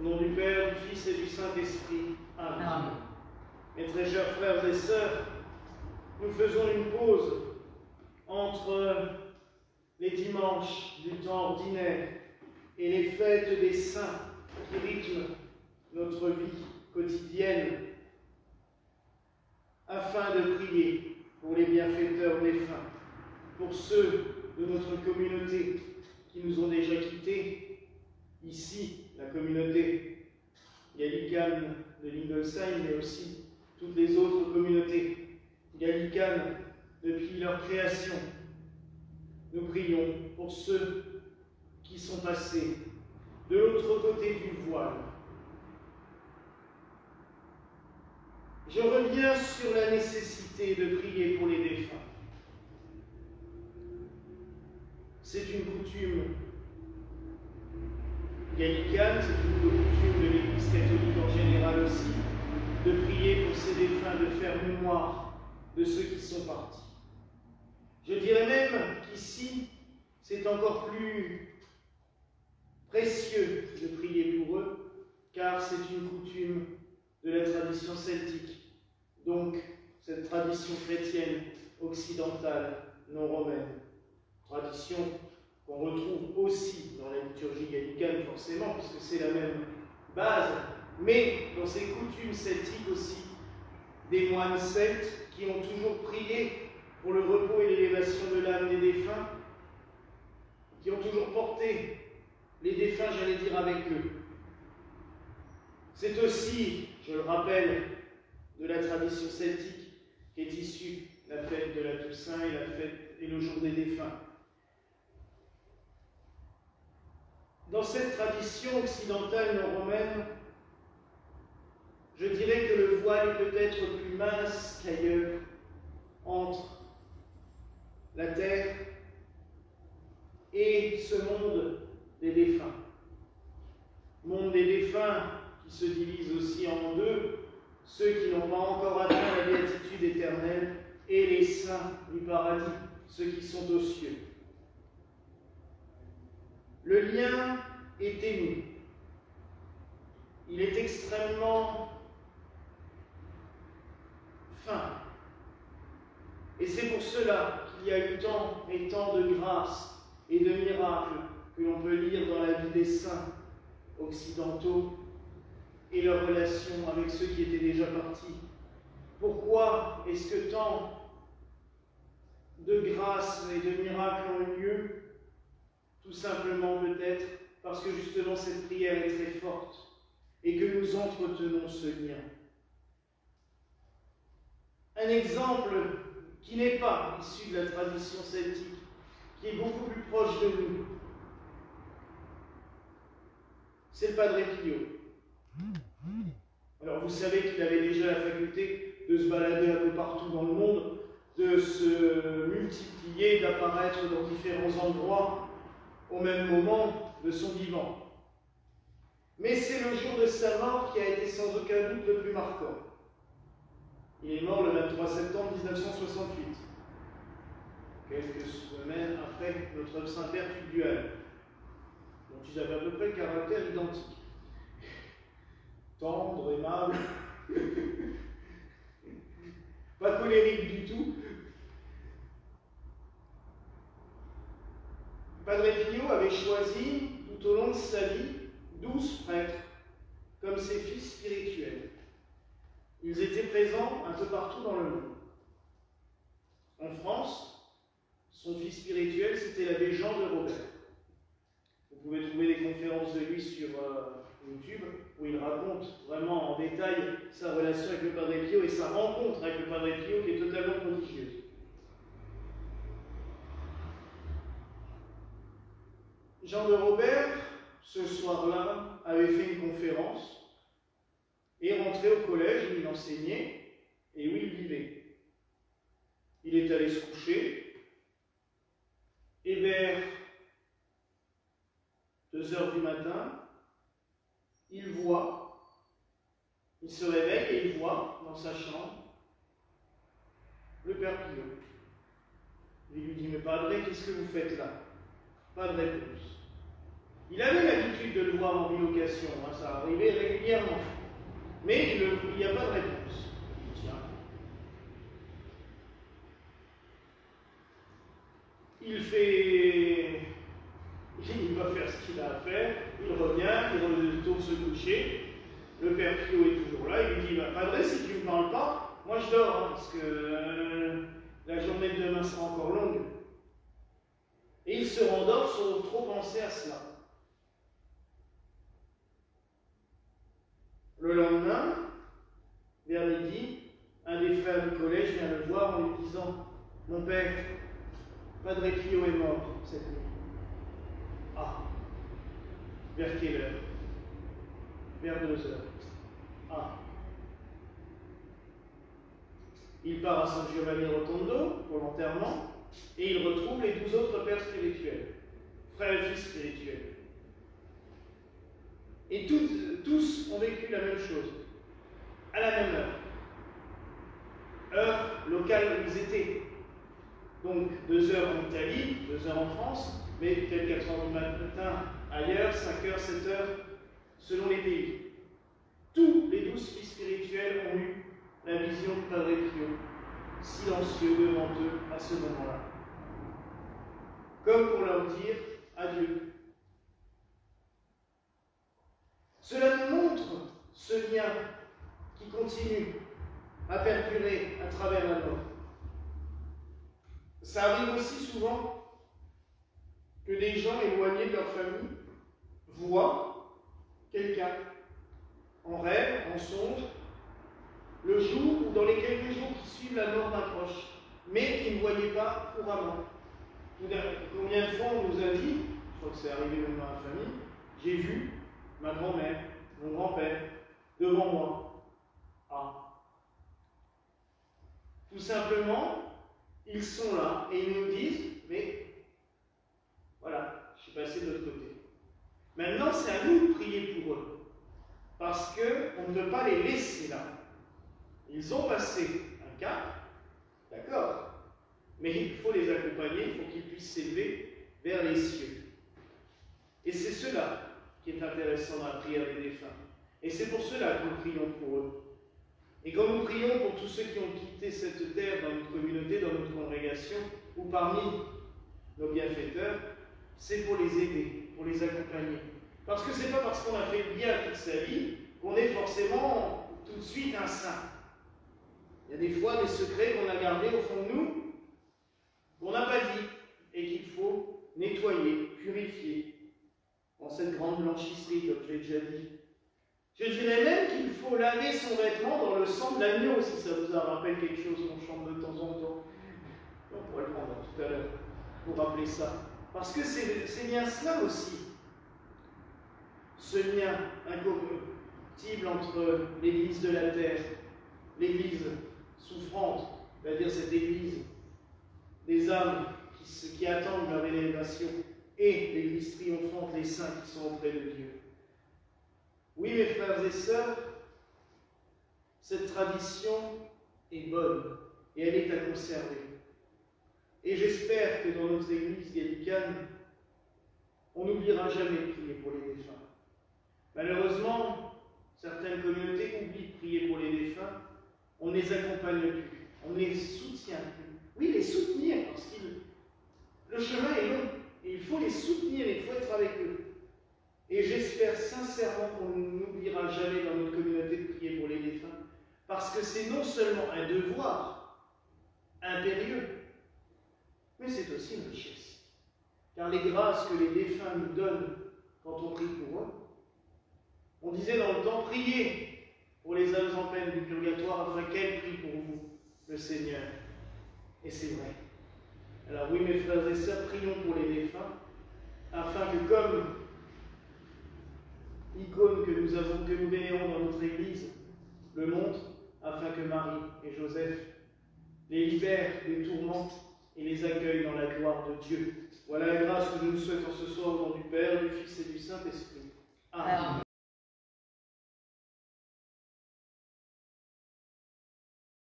Au nom du Père, du Fils et du Saint-Esprit. Amen. Amen. Mes très chers frères et sœurs, nous faisons une pause entre les dimanches du temps ordinaire et les fêtes des saints qui rythment notre vie quotidienne, afin de prier pour les bienfaiteurs défunts, pour ceux de notre communauté qui nous ont déjà quittés, ici, la communauté gallicane de Lingolsheim, mais aussi toutes les autres communautés gallicanes depuis leur création. Nous prions pour ceux qui sont passés de l'autre côté du voile. Je reviens sur la nécessité de prier pour les défunts. C'est une coutume gallicane, c'est une coutume de l'Église catholique en général aussi, de prier pour ces défunts, de faire mémoire de ceux qui sont partis. Je dirais même qu'ici, c'est encore plus précieux de prier pour eux, car c'est une coutume de la tradition celtique, donc cette tradition chrétienne occidentale non romaine, tradition qu'on retrouve aussi dans la liturgie gallicane forcément, puisque c'est la même base, mais dans ces coutumes celtiques aussi, des moines celtes qui ont toujours prié pour le repos et l'élévation de l'âme des défunts, qui ont toujours porté les défunts, j'allais dire, avec eux. C'est aussi, je le rappelle, de la tradition celtique qu'est issue la fête de la Toussaint et le jour des défunts. Dans cette tradition occidentale non romaine, je dirais que le voile est peut-être plus mince qu'ailleurs entre la terre et ce monde des défunts. Monde des défunts qui se divise aussi en deux, ceux qui n'ont pas encore atteint la béatitude éternelle et les saints du paradis, ceux qui sont aux cieux. Le lien est ténu. Il est extrêmement fin. Et c'est pour cela qu'il y a eu tant et tant de grâces et de miracles que l'on peut lire dans la vie des saints occidentaux et leur relation avec ceux qui étaient déjà partis. Pourquoi est-ce que tant de grâces et de miracles ont eu lieu? Tout simplement peut-être parce que justement cette prière est très forte et que nous entretenons ce lien. Un exemple qui n'est pas issu de la tradition celtique, qui est beaucoup plus proche de nous, c'est le Padre Pio. Alors vous savez qu'il avait déjà la faculté de se balader un peu partout dans le monde, de se multiplier, d'apparaître dans différents endroits au même moment de son vivant. Mais c'est le jour de sa mort qui a été sans aucun doute le plus marquant. Il est mort le 23 septembre 1968, quelques semaines après notre Saint-Père Tugdual, dont ils avaient à peu près le caractère identique. Tendre, aimable, pas colérique du tout. Padre Pio avait choisi, tout au long de sa vie, 12 prêtres comme ses fils spirituels. Ils étaient présents un peu partout dans le monde. En France, son fils spirituel, c'était l'abbé Jean de Robert. Vous pouvez trouver des conférences de lui sur YouTube, où il raconte vraiment en détail sa relation avec le Padre Pio et sa rencontre avec le Padre Pio qui est totalement prodigieuse. Jean de Robert, ce soir-là, avait fait une conférence et rentré au collège où il enseignait et où il vivait. Il est allé se coucher et vers 2 heures du matin, il se réveille et il voit dans sa chambre le Père Pio. Il lui dit: mais Padre, qu'est-ce que vous faites là? Pas de réponse. Il avait l'habitude de le voir en bilocation, hein, ça arrivait régulièrement. Mais il n'y a pas de réponse. Tiens. Il va faire ce qu'il a à faire, il revient, il retourne se coucher. Le père Pio est toujours là, il lui dit Padre, si tu ne me parles pas, moi je dors, hein, parce que la journée de demain sera encore longue. Et il se rendort sans trop penser à cela. Le lendemain, vers midi, un des frères du collège vient le voir en lui disant Mon père, Padre Pio est mort cette nuit. Ah, vers quelle heure? Vers 2 heures. Ah. Il part à San Giovanni Rotondo pour l'enterrement et il retrouve les 12 autres pères spirituels, frères et fils spirituels. Et tous ont vécu la même chose, à la même heure. Heure locale où ils étaient. Donc 2 heures en Italie, 2 heures en France, mais peut-être 4 heures du matin ailleurs, 5 heures, 7 heures, selon les pays. Tous les 12 fils spirituels ont eu la vision de Padre Pio, silencieux devant eux à ce moment-là. Comme pour leur dire adieu. Cela nous montre ce lien qui continue à perdurer à travers la mort. Ça arrive aussi souvent que des gens éloignés de leur famille voient quelqu'un en rêve, en songe, le jour ou dans les quelques jours qui suivent la mort d'un proche, mais qui ne voyaient pas couramment. Combien de fois on nous a dit, je crois que c'est arrivé même dans la famille, j'ai vu ma grand-mère, mon grand-père, devant moi. Ah. Tout simplement, ils sont là et ils nous disent, mais voilà, je suis passé de l'autre côté. Maintenant, c'est à nous de prier pour eux. Parce qu'on ne peut pas les laisser là. Ils ont passé un cap, d'accord, mais il faut les accompagner, il faut qu'ils puissent s'élever vers les cieux. Et c'est cela qui est intéressant dans la prière des défunts. Et c'est pour cela que nous prions pour eux. Et quand nous prions pour tous ceux qui ont quitté cette terre dans notre communauté, dans notre congrégation, ou parmi nos bienfaiteurs, c'est pour les aider, pour les accompagner. Parce que ce n'est pas parce qu'on a fait le bien toute sa vie qu'on est forcément tout de suite un saint. Il y a des fois des secrets qu'on a gardés au fond de nous, qu'on n'a pas dit, et qu'il faut nettoyer, purifier, dans cette grande blanchisserie, comme je l'ai déjà dit. Je dirais même qu'il faut laver son vêtement dans le sang de l'agneau, si ça vous rappelle quelque chose qu'on chante de temps en temps. On pourrait le prendre tout à l'heure pour rappeler ça. Parce que c'est bien cela aussi. Ce lien incorruptible entre l'Église de la terre, l'Église souffrante, c'est-à-dire cette Église des âmes qui attendent la révélation, et l'Église triomphante, les saints qui sont auprès de Dieu. Oui, mes frères et sœurs, cette tradition est bonne et elle est à conserver. Et j'espère que dans notre Église gallicane, on n'oubliera jamais de prier pour les défunts. Malheureusement, certaines communautés oublient de prier pour les défunts, on ne les accompagne plus, on ne les soutient plus. Oui, les soutenir, parce que le chemin est long, et il faut les soutenir, il faut être avec eux. Et j'espère sincèrement qu'on n'oubliera jamais dans notre communauté de prier pour les défunts, parce que c'est non seulement un devoir impérieux, mais c'est aussi une richesse. Car les grâces que les défunts nous donnent quand on prie pour eux, on disait dans le temps, priez pour les âmes en peine du purgatoire afin qu'elles prient pour vous, le Seigneur. Et c'est vrai. Alors oui, mes frères et sœurs, prions pour les défunts, afin que comme icône que nous vénérons dans notre Église le montre, afin que Marie et Joseph les libèrent des tourments et les accueillent dans la gloire de Dieu. Voilà la grâce que nous nous souhaitons ce soir au nom du Père, du Fils et du Saint-Esprit. Amen.